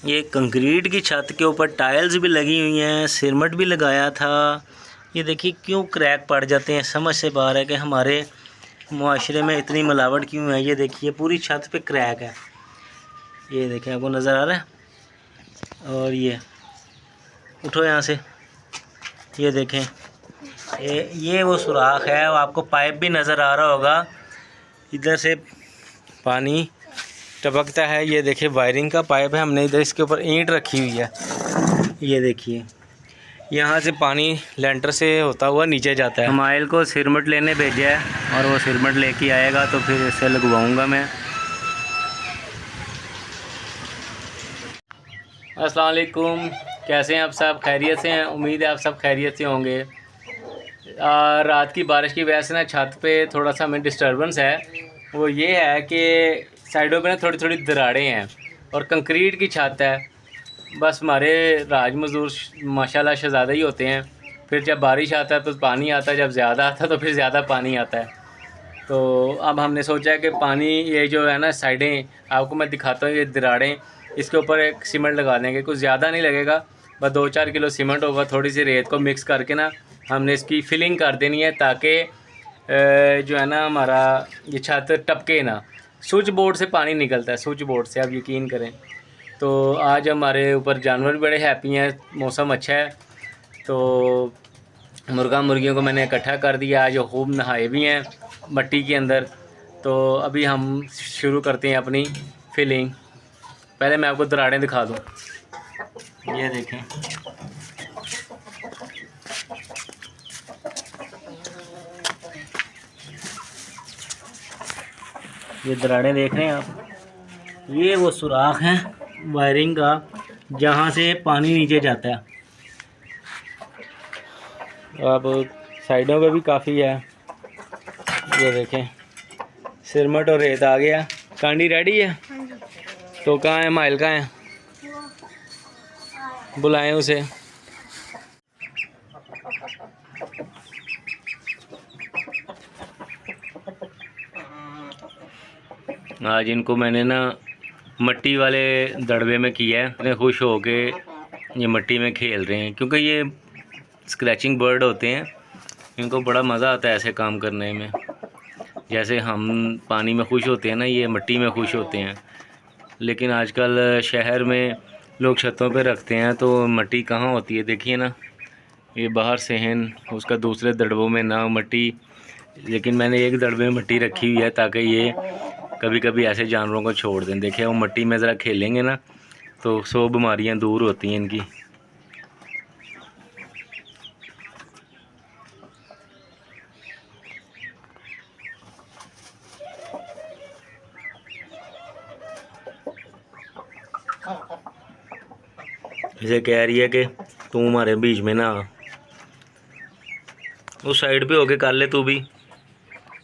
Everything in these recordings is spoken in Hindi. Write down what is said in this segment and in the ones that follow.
ये कंक्रीट की छत के ऊपर टाइल्स भी लगी हुई हैं, सिरमट भी लगाया था। ये देखिए क्यों क्रैक पड़ जाते हैं, समझ से बाहर है कि हमारे मुआशरे में इतनी मिलावट क्यों है। ये देखिए पूरी छत पे क्रैक है, ये देखें आपको नज़र आ रहा है। और ये उठो यहाँ से, ये देखें ये वो सुराख है, आपको पाइप भी नज़र आ रहा होगा, इधर से पानी टपकता है। ये देखिए वायरिंग का पाइप है, हमने इधर इसके ऊपर ईंट रखी हुई है। ये देखिए यहाँ से पानी लेंटर से होता हुआ नीचे जाता है। हमाइल को सिरमट लेने भेजा है और वो सिरमट लेके आएगा तो फिर इसे लगवाऊंगा मैं। अस्सलाम वालेकुम, कैसे हैं आप सब? खैरियत से हैं? उम्मीद है आप सब खैरियत से होंगे। रात की बारिश की वजह से ना छत पे थोड़ा सा हमें डिस्टर्बेंस है। वो ये है कि साइडों पे ना थोड़ी थोड़ी दरारें हैं और कंक्रीट की छत है। बस हमारे राज मज़दूर माशाल्लाह शहज़ादा ही होते हैं। फिर जब बारिश आता है तो पानी आता है, जब ज़्यादा आता है तो फिर ज़्यादा पानी आता है। तो अब हमने सोचा है कि पानी ये जो है ना साइडें आपको मैं दिखाता हूँ, ये दरारें, इसके ऊपर एक सीमेंट लगा देंगे। कुछ ज़्यादा नहीं लगेगा, बस 2-4 किलो सीमेंट होगा, थोड़ी सी रेत को मिक्स करके ना हमने इसकी फिलिंग कर देनी है ताकि जो है ना हमारा ये छत टपके ना। स्विच बोर्ड से पानी निकलता है, स्विच बोर्ड से, आप यकीन करें। तो आज हमारे ऊपर जानवर भी बड़े हैप्पी हैं, मौसम अच्छा है। तो मुर्गियों को मैंने इकट्ठा कर दिया, आज खूब नहाए भी हैं मट्टी के अंदर। तो अभी हम शुरू करते हैं अपनी फिलिंग। पहले मैं आपको दरारें दिखा दूँ, ये देखें। ये दरारें देख रहे हैं आप, ये वो सुराख है वायरिंग का जहाँ से पानी नीचे जाता है। अब साइडों पे भी काफ़ी है, ये देखें सिरमट और रेत आ गया। कांडी रेडी है? तो कहाँ है माइल, कहाँ है? बुलाएं उसे। आज इनको मैंने ना मट्टी वाले दड़बे में किया है, इतने खुश हो के ये मट्टी में खेल रहे हैं क्योंकि ये स्क्रैचिंग बर्ड होते हैं, इनको बड़ा मज़ा आता है ऐसे काम करने में। जैसे हम पानी में खुश होते हैं ना, ये मट्टी में खुश होते हैं। लेकिन आजकल शहर में लोग छतों पे रखते हैं तो मट्टी कहाँ होती है, देखिए ना, ये बाहर से हैं, उसका दूसरे दड़बों में ना मट्टी। लेकिन मैंने एक दड़बे में मट्टी रखी हुई है ताकि ये कभी कभी ऐसे जानवरों को छोड़ दें। देखिए वो मट्टी में ज़रा खेलेंगे ना तो 100 बीमारियां दूर होती हैं इनकी। इसे कह रही है कि तू हमारे बीच में ना, उस साइड पे होके कर ले तू भी,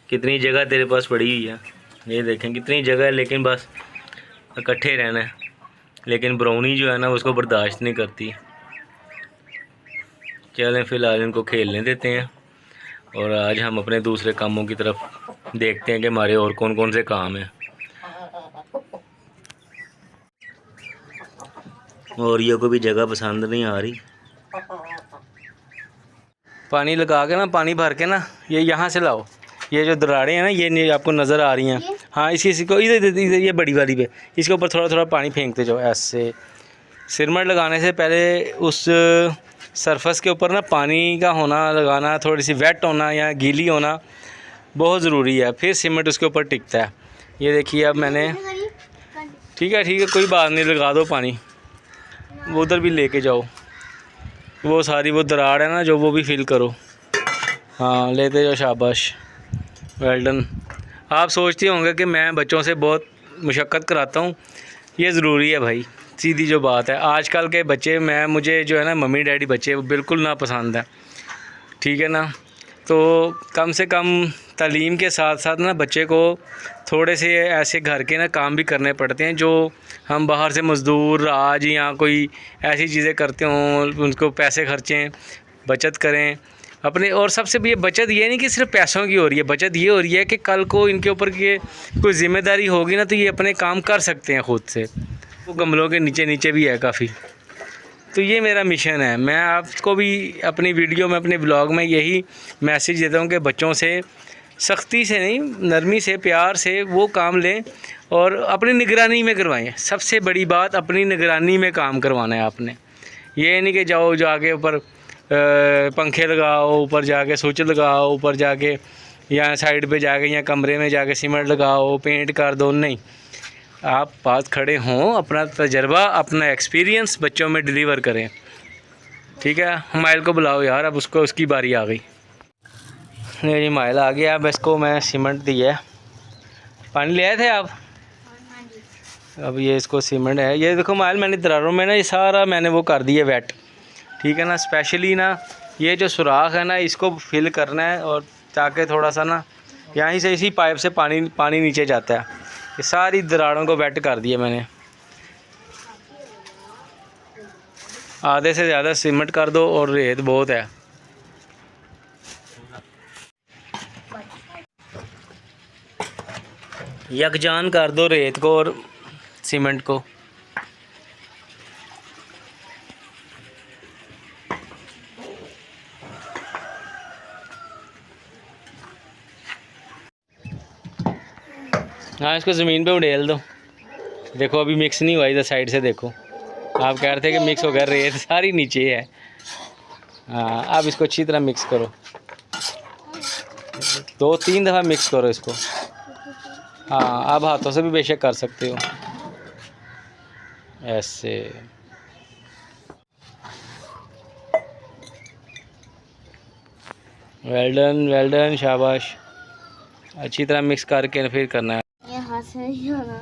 कितनी जगह तेरे पास पड़ी हुई है। ये देखें कितनी जगह है, लेकिन बस इकट्ठे रहना है। लेकिन ब्राउनी जो है ना उसको बर्दाश्त नहीं करती। चलें फ़िलहाल इनको खेलने देते हैं और आज हम अपने दूसरे कामों की तरफ देखते हैं कि हमारे और कौन कौन से काम हैं। और ये को भी जगह पसंद नहीं आ रही। पानी लगा के ना, पानी भर के ना, ये यहाँ से लाओ। ये जो दरारें हैं ना, ये नहीं आपको नज़र आ रही हैं? हाँ, इसी को इधर इधर ये बड़ी वाली पे, इसके ऊपर थोड़ा थोड़ा पानी फेंकते जाओ ऐसे। सिरमट लगाने से पहले उस सरफेस के ऊपर ना पानी का होना, लगाना, थोड़ी सी वेट होना या गीली होना बहुत ज़रूरी है, फिर सीमेंट उसके ऊपर टिकता है। ये देखिए अब मैंने, ठीक है कोई बात नहीं, लगा दो पानी। वो उधर भी लेके जाओ, वो सारी वो दरार है ना जो, वो भी फिल करो। हाँ लेते जाओ, शाबाश, वेल डन। आप सोचते होंगे कि मैं बच्चों से बहुत मुशक्क़त कराता हूँ, ये ज़रूरी है भाई, सीधी जो बात है। आजकल के बच्चे, मुझे जो है ना मम्मी डैडी बच्चे वो बिल्कुल ना पसंद है, ठीक है ना। तो कम से कम तालीम के साथ साथ ना बच्चे को थोड़े से ऐसे घर के ना काम भी करने पड़ते हैं जो हम बाहर से मज़दूर आज या कोई ऐसी चीज़ें करते हों, उनको पैसे खर्चें, बचत करें अपने। और सबसे भी ये बचत ये नहीं कि सिर्फ पैसों की हो रही है, बचत ये हो रही है कि कल को इनके ऊपर ये कोई ज़िम्मेदारी होगी ना तो ये अपने काम कर सकते हैं ख़ुद से। वो गमलों के नीचे नीचे भी है काफ़ी। तो ये मेरा मिशन है। मैं आपको भी अपनी वीडियो में, अपने ब्लॉग में यही मैसेज देता हूँ कि बच्चों से सख्ती से नहीं, नरमी से, प्यार से वो काम लें और अपनी निगरानी में करवाएं। सबसे बड़ी बात, अपनी निगरानी में काम करवाना है आपने। ये नहीं कि जाओ जाके ऊपर पंखे लगाओ, ऊपर जाके स्विच लगाओ, ऊपर जाके या साइड पे जाके या कमरे में जाके सीमेंट लगाओ, पेंट कर दो। नहीं, आप पास खड़े हों, अपना तजर्बा, अपना एक्सपीरियंस बच्चों में डिलीवर करें। ठीक है, हुमाइल को बुलाओ यार, अब उसको उसकी बारी आ गई। नहीं जी, माइल आ गया। अब इसको मैं सीमेंट दिया है। पानी ले आए थे आप? अब ये इसको सीमेंट है। ये देखो माइल, मैंने दरारों में ना ये सारा मैंने वो कर दिया वेट। ठीक है ना, स्पेशली ना ये जो सुराख है ना, इसको फिल करना है और ताकि थोड़ा सा ना यहीं से इसी पाइप से पानी नीचे जाता है। ये सारी दरारों को वेट कर दिया मैंने। आधे से ज़्यादा सीमेंट कर दो और रेत बहुत है। यकजान कर दो रेत को और सीमेंट को। हाँ, इसको ज़मीन पे उड़ेल दो। देखो अभी मिक्स नहीं हुआ, इधर साइड से देखो। आप कह रहे थे कि मिक्स हो गया, रेत सारी नीचे है। हाँ, अब इसको अच्छी तरह मिक्स करो, 2-3 दफ़ा मिक्स करो इसको। हाँ, आप हाथों से भी बेशक कर सकते हो ऐसे। वेल डन, शाबाश। अच्छी तरह मिक्स करके फिर करना है। हाथ से नहीं होना।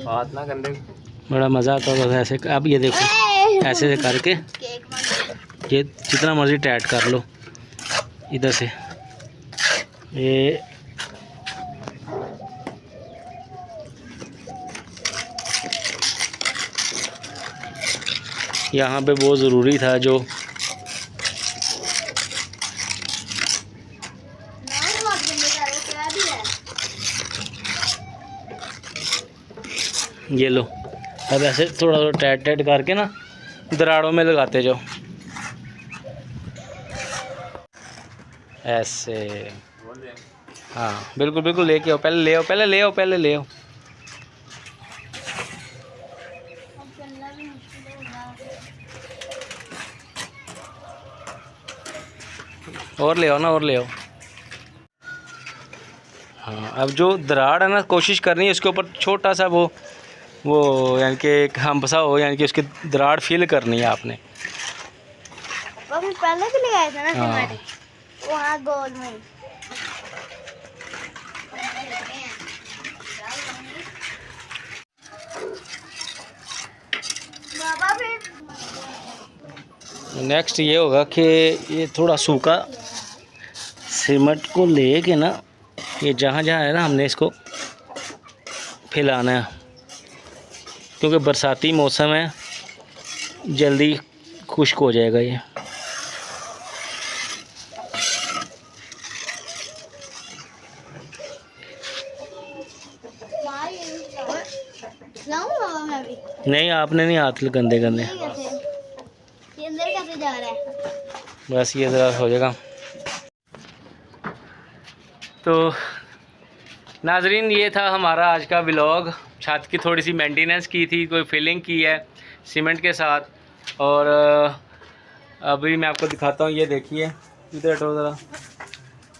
हाथ ना गंदे, बड़ा मज़ा आता है ऐसे। अब ये देखो ऐसे से करके ये जितना मर्ज़ी टाइट कर लो इधर से। ये यहाँ पे बहुत ज़रूरी था जो ये लो। अब ऐसे थोड़ा थोड़ा टाइट करके ना दरारों में लगाते जाओ ऐसे। हाँ बिल्कुल बिल्कुल, लेके आओ, पहले ले आओ। और ले आओ। हाँ, अब जो दरार है ना, कोशिश करनी है उसके ऊपर छोटा सा वो यानी कि एक हम्बसा हो, यानी कि उसकी दरार फील करनी है आपने। अभी पहले भी लगाया था ना हाँ। वहाँ गोल में। नेक्स्ट ये होगा कि ये थोड़ा सूखा सीमेंट को लेके ना, ये जहाँ है ना, हमने इसको फैलाना है, क्योंकि बरसाती मौसम है, जल्दी खुश्क हो जाएगा ये। नहीं, आपने नहीं, हाथ गंदे ये अंदर कैसे जा रहा है? बस ये ज़रा हो जाएगा। तो नाजरीन, ये था हमारा आज का व्लॉग। छत की थोड़ी सी मेंटेनेंस की थी, कोई फिलिंग की है सीमेंट के साथ। और अभी मैं आपको दिखाता हूँ, ये देखिए इधर हटो ज़रा,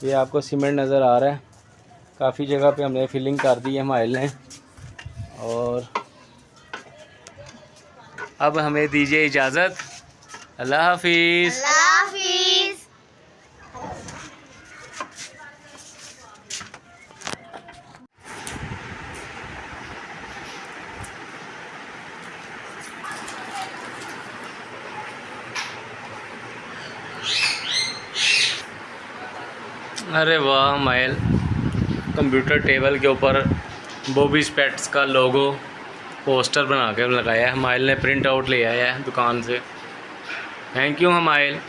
ये आपको सीमेंट नज़र आ रहा है। काफ़ी जगह पे हमने फिलिंग कर दी है माइल ने। और अब हमें दीजिए इजाज़त। अल्लाह हाफिज़। अरे वाह, माइल कंप्यूटर टेबल के ऊपर बॉबीज पेट्स का लोगो पोस्टर बना के लगाया है। माइल ने प्रिंट आउट ले आया है दुकान से। Thank you mile.